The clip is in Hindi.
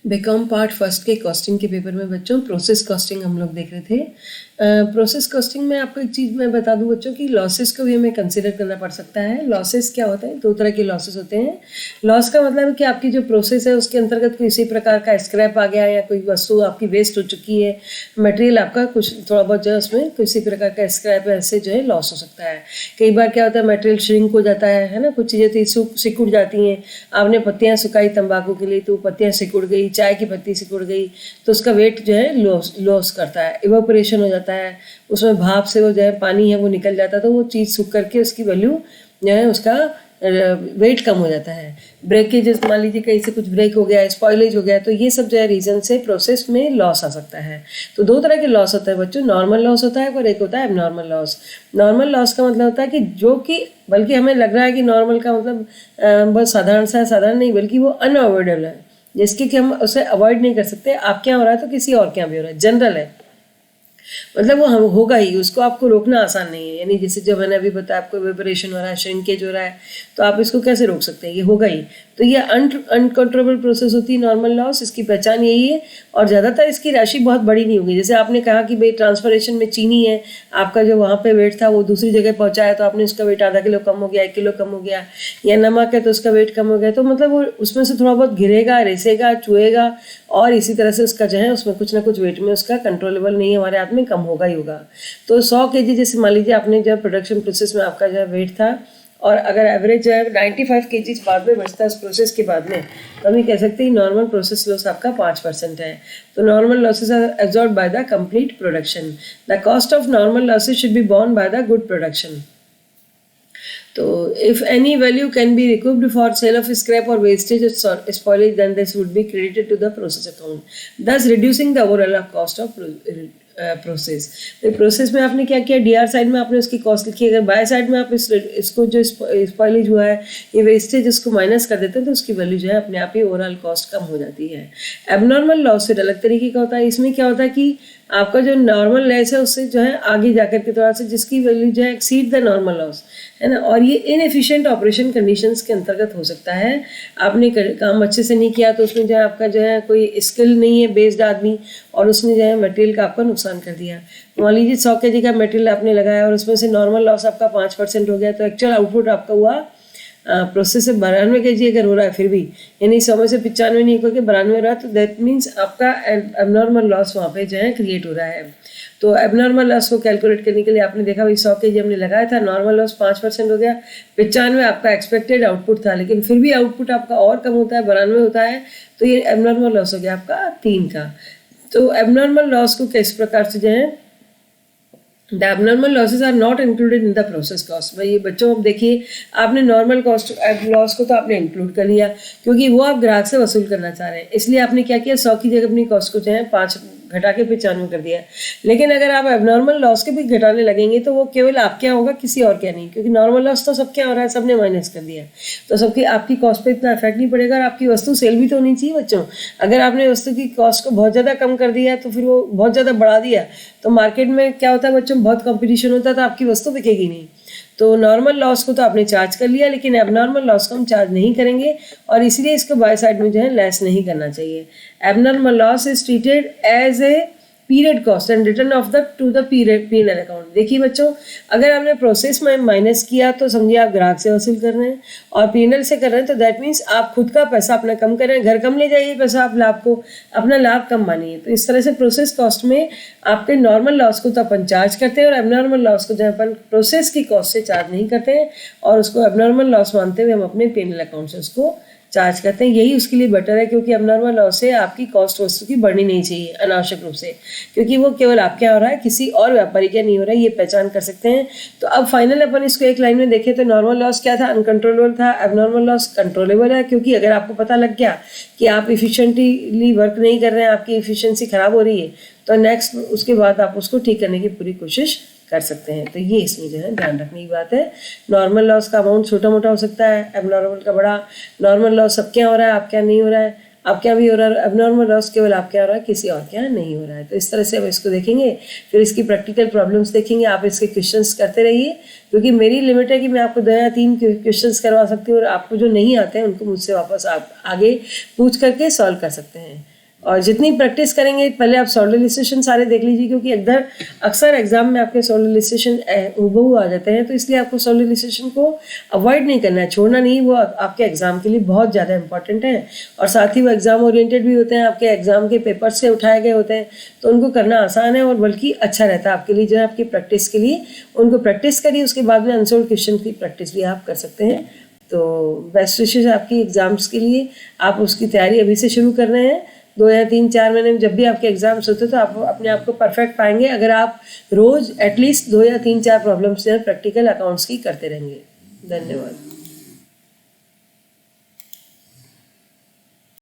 बीकॉम पार्ट फर्स्ट के कॉस्टिंग के पेपर में बच्चों प्रोसेस कॉस्टिंग हम लोग देख रहे थे। प्रोसेस कॉस्टिंग में आपको एक चीज़ मैं बता दूं बच्चों कि लॉसेस को भी हमें कंसिडर करना पड़ सकता है। लॉसेस क्या होते हैं? दो तरह के लॉसेस होते हैं। लॉस का मतलब है कि आपकी जो प्रोसेस है उसके अंतर्गत किसी प्रकार का स्क्रैप आ गया या कोई वस्तु आपकी वेस्ट हो चुकी है, मटेरियल आपका कुछ थोड़ा बहुत जो है उसमें किसी प्रकार का स्क्रैप ऐसे जो है लॉस हो सकता है। कई बार क्या होता है मटेरियल श्रिंक हो जाता है ना, कुछ चीज़ें थी सिकुड़ जाती हैं। आपने पत्तियाँ सुखाई तंबाकू के लिए तो पत्तियाँ सिकुड़ गई, चाय की पत्ती सिकुड़ गई तो उसका वेट जो है लॉस करता है, इवेपोरेशन हो जाता है, उसमें भाप से वो जो है पानी है वो निकल जाता है तो वो चीज़ सूख करके उसकी वैल्यू जो है उसका वेट कम हो जाता है। ब्रेकेजेस मान लीजिए कहीं से कुछ ब्रेक हो गया, स्पॉइलेज हो गया, तो ये सब जो है रीज़न से प्रोसेस में लॉस आ सकता है। तो दो तरह के लॉस होता है बच्चों, नॉर्मल लॉस होता है और एक होता है एबनॉर्मल लॉस। नॉर्मल लॉस का मतलब होता है कि जो कि बल्कि हमें लग रहा है कि नॉर्मल का मतलब बहुत साधारण सा है, साधारण नहीं बल्कि वो अनअवॉइडेबल है, जिसके कि हम उसे अवॉइड नहीं कर सकते। आपके यहाँ हो रहा है तो किसी और के यहाँ भी हो रहा है, जनरल है, मतलब वो हम होगा ही, उसको आपको रोकना आसान नहीं है। यानी जैसे जब मैंने अभी बताया आपको वेपरेशन हो रहा है, श्रिंकेज हो रहा है, तो आप इसको कैसे रोक सकते हैं? ये होगा ही। तो ये अनकंट्रोलेबल प्रोसेस होती है नॉर्मल लॉस, इसकी पहचान यही है। और ज़्यादातर इसकी राशि बहुत बड़ी नहीं होगी। जैसे आपने कहा कि भाई ट्रांसफॉरेशन में चीनी है, आपका जो वहाँ पे वेट था वो दूसरी जगह पहुँचाया तो आपने उसका वेट आधा किलो कम हो गया, 1 किलो कम हो गया, या नमक है तो उसका वेट कम हो गया, तो मतलब वो उसमें से थोड़ा बहुत गिरेगा, रेसेगा, चुएगा और इसी तरह से उसका जो है उसमें कुछ ना कुछ वेट में उसका कंट्रोलेबल नहीं है हमारे हाथ में, कम होगा ही होगा। तो 100 kg जैसे मान लीजिए आपने जब प्रोडक्शन प्रोसेस में आपका जो है वेट था और अगर एवरेज जो है 95 kg बाद में बचता है उस प्रोसेस के बाद में, तो हम ये कह सकते हैं नॉर्मल प्रोसेस लॉस आपका 5% है। तो normal losses are absorbed by the complete production. The cost of normal losses should be borne by the good production. तो if any value can be recouped for sale of scrap or wastage or spoilage, then this would be credited to the process account, thus reducing the overall cost of process. तो प्रोसेस में आपने क्या किया, डीआर साइड में आपने उसकी कॉस्ट लिखी, अगर बाय साइड में आप इसको जो स्पॉइलेज हुआ है ये वेस्टेज इसको माइनस कर देते हैं तो उसकी वैल्यू जो है अपने आप ही ओवरऑल कॉस्ट कम हो जाती है। एबनॉर्मल लॉस फिर अलग तरीके का होता है। इसमें क्या होता है कि आपका जो नॉर्मल लॉस है उससे जो है आगे जाकर के थोड़ा सा जिसकी वैल्यू जो है एक्सीड द नॉर्मल लॉस है ना, और ये इनएफिशिएंट ऑपरेशन कंडीशंस के अंतर्गत हो सकता है। आपने काम अच्छे से नहीं किया तो उसमें जो है आपका जो है कोई स्किल नहीं है बेस्ड आदमी और उसने जो है मटेरियल का आपका नुकसान कर दिया। मान लीजिए 100 kg का मटेरियल आपने लगाया और उसमें से नॉर्मल लॉस आपका 5% हो गया, तो एक्चुअल आउटपुट आपका हुआ प्रोसेस से 92 kg अगर हो रहा है फिर भी, यानी 100 में से 95 नहीं करके 92 हो रहा है, तो दैट मीन्स आपका एबनॉर्मल लॉस वहाँ पे जो है क्रिएट हो रहा है। तो एबनॉर्मल लॉस को कैलकुलेट करने के लिए आपने देखा भाई 100 kg हमने लगाया था, नॉर्मल लॉस 5% हो गया, 95 आपका एक्सपेक्टेड आउटपुट था, लेकिन फिर भी आउटपुट आपका और कम होता है, 92 होता है, तो ये एबनॉर्मल लॉस हो गया आपका 3 का। तो एबनॉर्मल लॉस को किस प्रकार से जो है, the abnormal losses are not included in the process cost. भाई बच्चों अब देखिए आपने नॉर्मल कॉस्ट लॉस को तो आपने इंक्लूड कर लिया क्योंकि वो आप ग्राहक से वसूल करना चाह रहे हैं, इसलिए आपने क्या किया 100 की जगह अपनी कॉस्ट को जो है 5 घटा के 95 कर दिया। लेकिन अगर आप एबनॉर्मल लॉस के भी घटाने लगेंगे तो वो केवल आपके यहाँ होगा, किसी और क्या नहीं, क्योंकि नॉर्मल लॉस तो सबके यहाँ हो रहा है, सबने माइनस कर दिया, तो सबकी आपकी कॉस्ट पे इतना इफेक्ट नहीं पड़ेगा और आपकी वस्तु सेल भी तो होनी चाहिए बच्चों। अगर आपने वस्तु की कॉस्ट को बहुत ज़्यादा कम कर दिया तो फिर वो बहुत ज़्यादा बढ़ा दिया तो मार्केट में क्या होता है बच्चों, बहुत कंपटीशन होता है तो आपकी वस्तु बिकेगी नहीं। तो नॉर्मल लॉस को तो आपने चार्ज कर लिया लेकिन एबनॉर्मल लॉस को हम चार्ज नहीं करेंगे और इसलिए इसको बाय साइड में जो है लेस नहीं करना चाहिए। Abnormal loss is treated as a period cost and return of the to the period P&L account. देखिए बच्चों अगर आपने प्रोसेस में माइनस किया तो समझिए आप ग्राहक से वसूल कर रहे हैं और P&L से कर रहे हैं, तो दैट मीन्स आप खुद का पैसा अपना कम कर रहे हैं, घर कम ले जाइए पैसा, आप लाभ को अपना लाभ कम मानिए। तो इस तरह से प्रोसेस कॉस्ट में आपके नॉर्मल लॉस को तो अपन चार्ज करते हैं और एबनॉर्मल लॉस को जो अपन प्रोसेस की कॉस्ट से चार्ज नहीं करते हैं और उसको एबनॉर्मल लॉस मानते हुए हम अपने P&L अकाउंट से उसको चार्ज करते हैं। यही उसके लिए बेटर है क्योंकि एबनॉर्मल लॉस से आपकी कॉस्ट वस्तु की बढ़नी नहीं चाहिए अनावश्यक रूप से, क्योंकि वो केवल आपके यहाँ हो रहा है, किसी और व्यापारी का नहीं हो रहा है, ये पहचान कर सकते हैं। तो अब फाइनल अपन इसको एक लाइन में देखें तो नॉर्मल लॉस क्या था, अनकंट्रोलेबल था, एबनॉर्मल लॉस कंट्रोलेबल है, क्योंकि अगर आपको पता लग गया कि आप इफिशिएंटली वर्क नहीं कर रहे हैं, आपकी इफिशियंसी खराब हो रही है, तो नेक्स्ट उसके बाद आप उसको ठीक करने की पूरी कोशिश कर सकते हैं। तो ये इसमें जो है ध्यान रखने की बात है। नॉर्मल लॉस का अमाउंट छोटा मोटा हो सकता है, एबनॉर्मल का बड़ा। नॉर्मल लॉस सबके यहाँ हो रहा है, आपके यहाँ नहीं हो रहा है, आपके यहाँ भी हो रहा है, एबनॉर्मल लॉस केवल आपके यहाँ हो रहा है, किसी और के यहाँ नहीं हो रहा है। तो इस तरह से हम इसको देखेंगे, फिर इसकी प्रैक्टिकल प्रॉब्लम्स देखेंगे। आप इसके क्वेश्चंस करते रहिए क्योंकि मेरी लिमिट है कि मैं आपको 2 या 3 क्वेश्चंस करवा सकती हूँ और आपको जो नहीं आते हैं उनको मुझसे वापस आप आगे पूछ करके सॉल्व कर सकते हैं। और जितनी प्रैक्टिस करेंगे, पहले आप सॉल्ट इलस्ट्रेशन सारे देख लीजिए, क्योंकि अक्सर एग्जाम में आपके सॉल्ट इलस्ट्रेशन हूबहू आ जाते हैं, तो इसलिए आपको सॉल्ट इलस्ट्रेशन को अवॉइड नहीं करना है, छोड़ना नहीं, वो आपके एग्जाम के लिए बहुत ज़्यादा इंपॉर्टेंट है। और साथ ही वो एग्जाम ओरिएंटेड भी होते हैं, आपके एग्जाम के पेपर से उठाए गए होते हैं, तो उनको करना आसान है और बल्कि अच्छा रहता है आपके लिए, जो है आपकी प्रैक्टिस के लिए। उनको प्रैक्टिस करिए, उसके बाद में अनसोल्ड क्वेश्चन की प्रैक्टिस भी आप कर सकते हैं। तो बेस्ट विशेष आपकी एग्जाम्स के लिए। आप उसकी तैयारी अभी से शुरू कर रहे हैं। 2 या 3 4 महीने में जब भी आपके एग्जाम्स होते हैं तो आप अपने आप को परफेक्ट पाएंगे, अगर आप रोज एटलीस्ट 2 या 3 4 प्रॉब्लम्स जो है प्रैक्टिकल अकाउंट्स की करते रहेंगे। धन्यवाद।